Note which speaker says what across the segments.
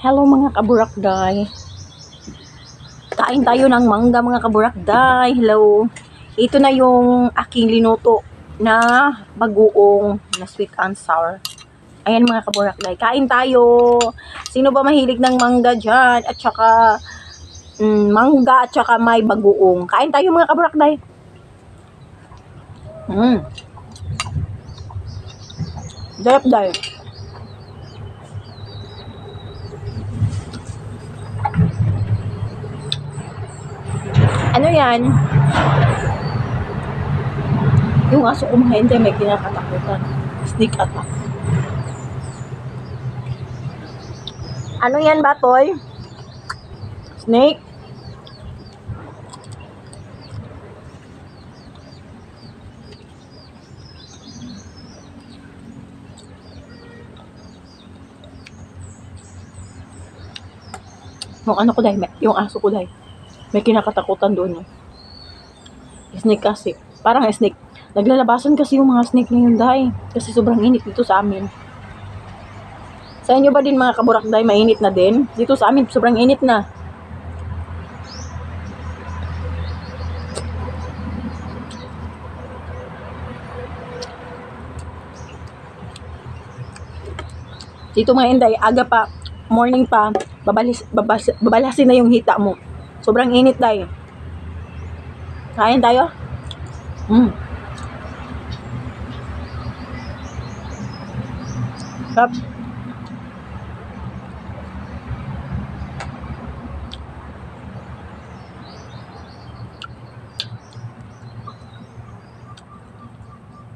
Speaker 1: Hello mga kaburakday. Kain tayo ng mangga mga kaburakday. Hello. Ito na yung aking linuto na bagoong na sweet and sour. Ayan mga kaburakday. Kain tayo. Sino ba mahilig ng mangga dyan? At saka mangga at saka may bagoong. Kain tayo mga kaburakday. Sarap dahil. Ano yan? Yung aso ko mga hindi, may kinakatakutan. Sneak attack. Ano yan ba, Toy? Snake? Yung ano ko dahil, yung aso ko dahil. May kinakatakutan doon. Snake kasi. Parang snake. Naglalabasan kasi yung mga snake ngayon dahil. Kasi sobrang init dito sa amin. Sa inyo ba din mga kaburakday, mainit na din? Dito sa amin, sobrang init na. Dito mga inday, aga pa, morning pa, babalasin na yung hita mo. Sobrang init dahil. Kain tayo? Sarap.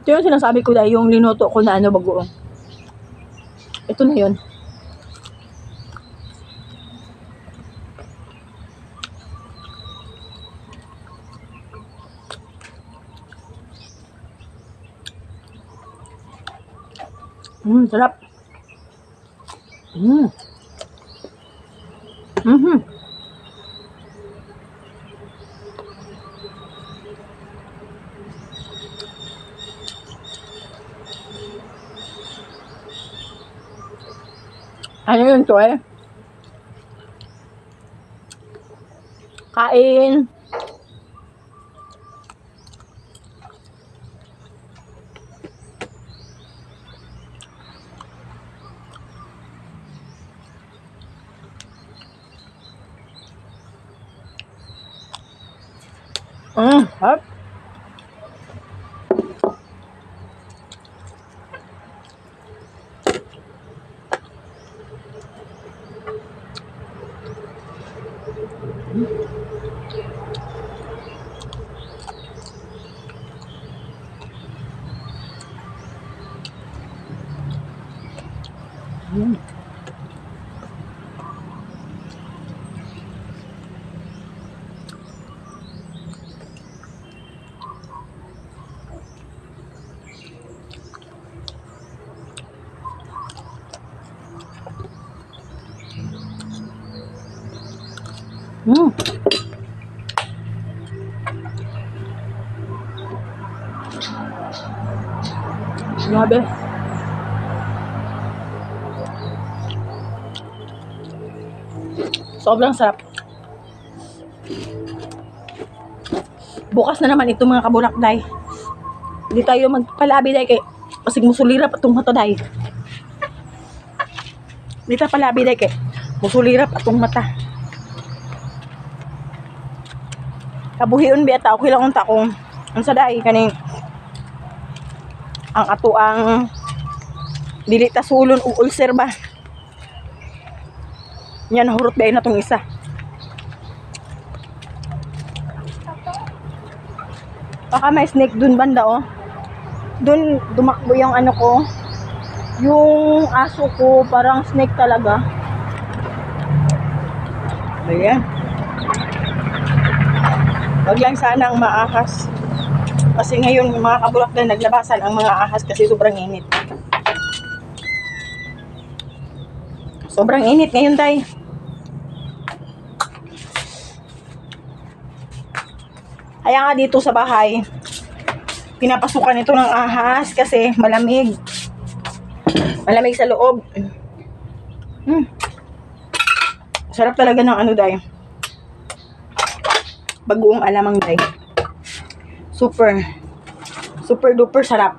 Speaker 1: Ito yung sinasabi ko dahil yung linuto ko na ano bagoong. Ito na yun. Sarap. Ano yun to eh? Kain. Harap. Grabe. Sobrang sarap. Bukas na naman ito mga kaburakday. Hindi tayo magpalabi dahil kay kasi musulirap atong mata dahil. Hindi tayo palabi dahil kay musulirap atong mata. Kabuhion biyata okay lang unta kung ang saday kaning ang ato ang dili ta sulon o ulcer ba. Yan nahurot ba na tong isa. Baka may snake dun banda oh. Dun dumakbo yung ano ko. Yung aso ko parang snake talaga. Ayan. Wag lang sana ang maahas. Kasi ngayon mga kaburakday naglabasan ang mga ahas kasi sobrang init. Sobrang init ngayon tay. Kaya nga dito sa bahay, pinapasukan ito ng ahas kasi malamig. Malamig sa loob. Sarap talaga ng ano, day. Bagoong alamang, day. Super. Super duper sarap.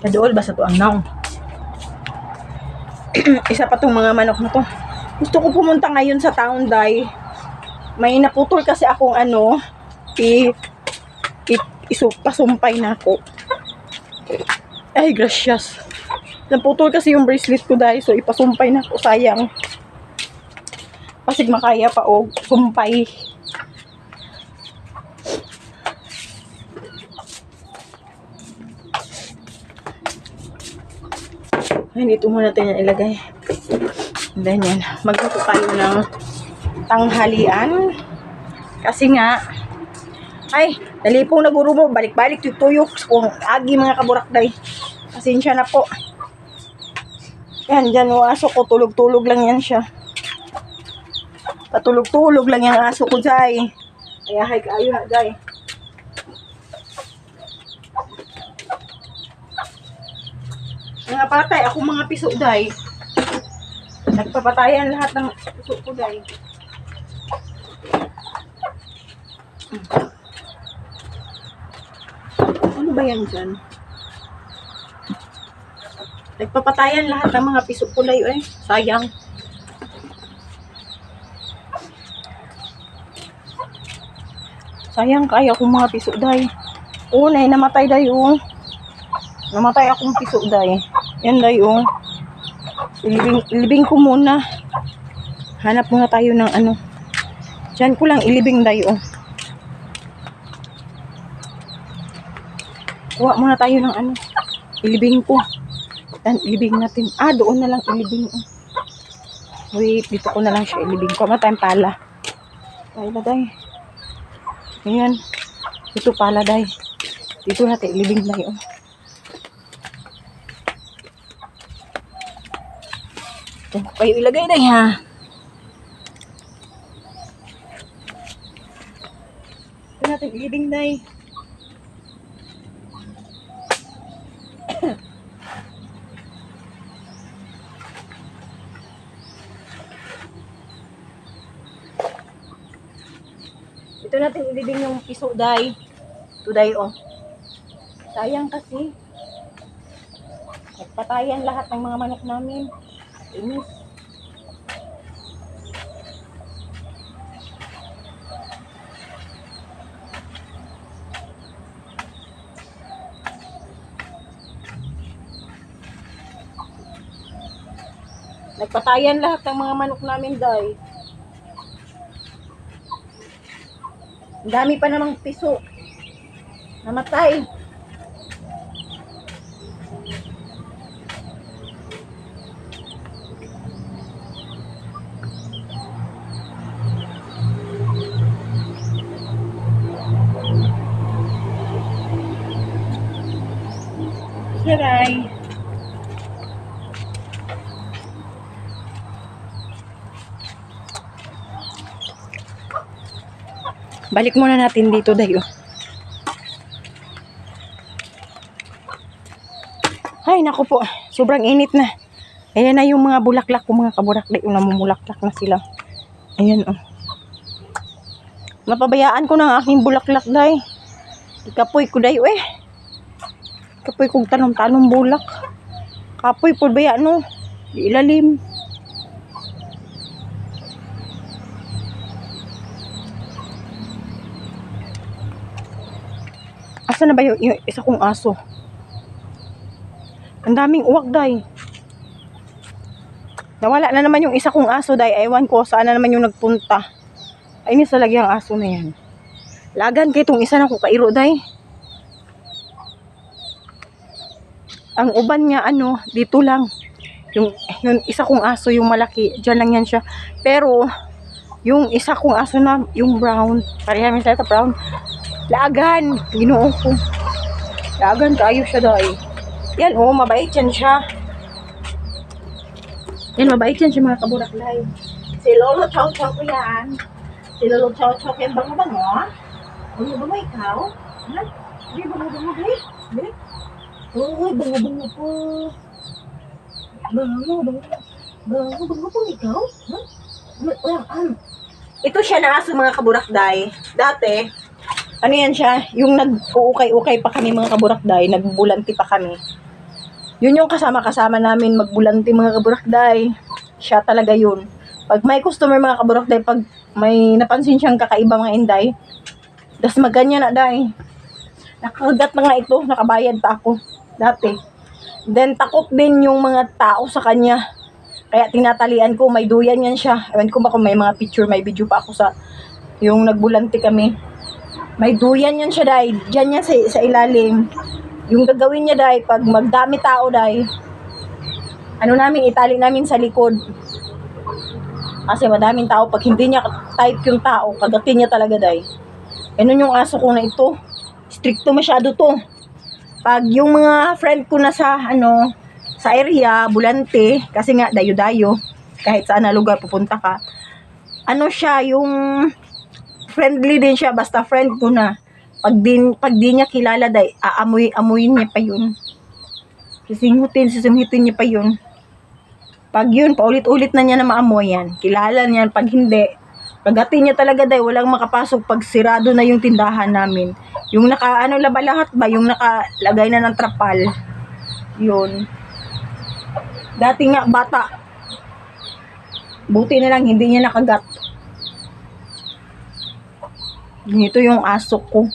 Speaker 1: Kadool ba sa to ang naong? Isa pa tong mga manok na to. Gusto ko pumunta ngayon sa town, day. May naputol kasi akong ano, pasumpay na ako. Ay, gracias. Naputol kasi yung bracelet ko, day. So, ipasumpay na ako. Sayang. Pasig makaya pa o sumpay. Ay, dito muna natin yan ilagay. And then yan. Magluto tayo ng tanghalian. Kasi nga, ay, nalipong nagurubo. Balik-balik tuyok kung agi mga kaburakday. Pasensya na po. Yan, dyan yung aso ko. Tulog-tulog lang yan siya. Patulog-tulog lang yung aso ko, day. Kaya hay kayo na, day. Mga patay, ako mga piso, day. Nagpapatayan lahat ng piso ko, day. Ano ba yan dyan? Nagpapatayan lahat ng mga piso ko, day, eh. Sayang. Sayang kaya akong mga piso, day. Oo, namatay, day, oh. Namatay akong piso, day. Yan, day, oh. Ilibing ko muna. Hanap muna tayo ng ano. Diyan ko lang ilibing, day, oh. Kuha muna tayo ng ano. Ilibing ko. Yan, ilibing natin. Ah, doon na lang ilibing, oh. Wait, dito ko na lang siya ilibing. Kuha muna tayong pala. Ay, day. Ayan. Dito pala, day. Dito natin ilibing, day, oh. Diyan ko kayo ilagay, day, ha. Dito natin ilibing, day. Ito natin ilibing yung piso, day. Ito, day, oh. Sayang kasi. Nagpatayan lahat ng mga manok namin. Inis. Nagpatayan lahat ng mga manok namin, day. Ang dami pa namang piso. Namatay. Saray. Balik muna natin dito, day, oh. Ay, naku po. Sobrang init na. Ayan na yung mga bulaklak ko, mga kaburakday. Namumulaklak na sila. Ayan, oh. Napabayaan ko ng aking bulaklak, day. Ikapoy ko, day, eh. Kapoy kong tanong-tanong bulak. Kapoy po ba yan, no? Di ilalim. Asa na ba yung isa kong aso? Ang daming uwak, day. Nawala na naman yung isa kong aso, day. Ewan ko, saan na naman yung nagpunta. Ay, inis talaga ang aso na yan. Lagan kay itong isa na ko kairo, day. Ang uban niya, ano, dito lang. Yung isa kong aso, yung malaki, dyan lang yan siya. Pero, yung isa kong aso na, yung brown, parehami sa ito, brown. Lagan, ginoo ko. Lagan, tayo siya, day. Yan, oh, mabait yan siya. Yan, mabait yan siya, mga kaburaklay. Si Lolo Chow Chow ko yan. Si Lolo Chow Chow yan, bango-bango. Bango-bango ikaw? Ha? Hindi, bango-bango, day. Hindi. Uy, bango-bango po. Bango-bango. Gago, bagong ikaw? Huh? Ito siya na aso mga kaburakday. Dati, ano yan siya, yung nag-uukay-ukay pa kami mga kaburakday, nagbulanti pa kami. Yun yung kasama-kasama namin magbulanti mga kaburakday. Siya talaga yun. Pag may customer mga kaburakday, pag may napansin siyang kakaiba mga inday, das maganyan na day. Nakagat na nga ito, nakabayad pa ako dati. Then takot din yung mga tao sa kanya. Kaya tinatalian ko, may duyan yan siya. Ewan ko ba kung may mga picture, may video pa ako sa yung nagbulanti kami. May duyan yan siya day. Diyan yan sa ilalim. Yung gagawin niya day, pag magdami tao day, ano namin, itali namin sa likod. Kasi madaming tao, pag hindi niya type yung tao, kagatin niya talaga day. Ganun yung aso ko na ito. Stricto masyado to. Pag yung mga friend ko na sa sa area, bulante, kasi nga dayo-dayo, kahit saan na lugar pupunta ka, ano siya, yung friendly din siya, basta friend ko na. Pag di niya kilala day, amuyin niya pa yun. Sisingutin niya pa yun. Pag yun, paulit-ulit na niya na maamoy yan. Kilala niya, pag hindi, pagatin niya talaga day, walang makapasok pag sirado na yung tindahan namin. Yung laba lahat ba, yung nakalagay na ng trapal. Yun. Dati nga bata, buti na lang hindi niya nakagat. Ito yung aso ko.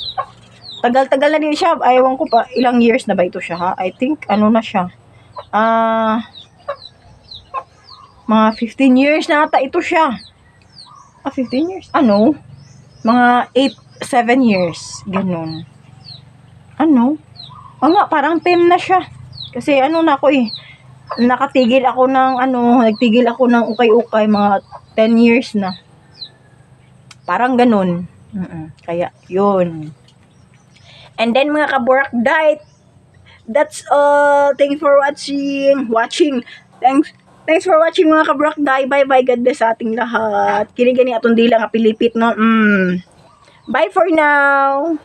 Speaker 1: Tagal-tagal na din siya. Ayaw ko pa, ilang years na ba ito siya ha? I think, na siya. Mga 15 years na ata ito siya. 15 years? Mga 7 years. Ganun. Nga, parang 10 na siya. Kasi na ako nagtigil ako ng ukay-ukay, mga 10 years na. Parang ganun. Kaya, yun. And then, mga kaburakday, that's all. Thank you for watching. Thanks for watching mga kaburakday. Bye-bye. God bless sa ating lahat. Kini-gani atong dila nga pilipit, no? Bye for now.